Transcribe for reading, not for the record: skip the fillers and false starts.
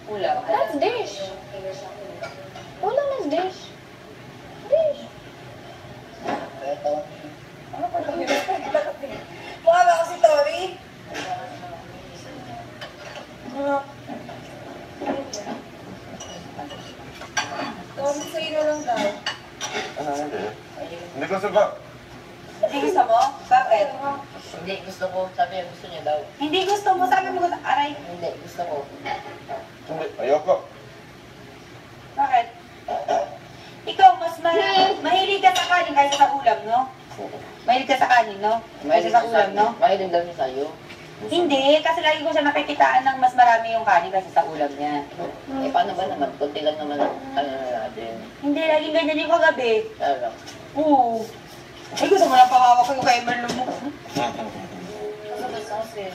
Ulam. That's dish. Ulam is dish. Dish. Ano pa lang yun? Mukha ba ako si Tori? Tori, sa'yo na lang daw. Hindi gusto ko. Hindi gusto mo? Bakit? Hindi, gusto ko. Sabi niya, gusto niya daw. Hindi gusto mo. Sabi mo, aray. Hindi, gusto ko. Hindi, ayoko. Bakit? Ikaw, mas mahilig ka sa kanin kaysa sa ulam, no? Mahilig ka sa kanin, no? Kaysa sa ulam, no? Mahilig daw niya sa'yo. Hindi, kasi lagi ko siya nakikitaan ng mas marami yung kanin kaysa sa ulam niya. Eh, paano ba naman? Kunti lang naman ang ano natin. Hindi, laging ganyan yung kagabi. Talaga. Oo. Ay, gusto mo lang pawawak ko yung kay Marlon mo. Ano gusto ko siya?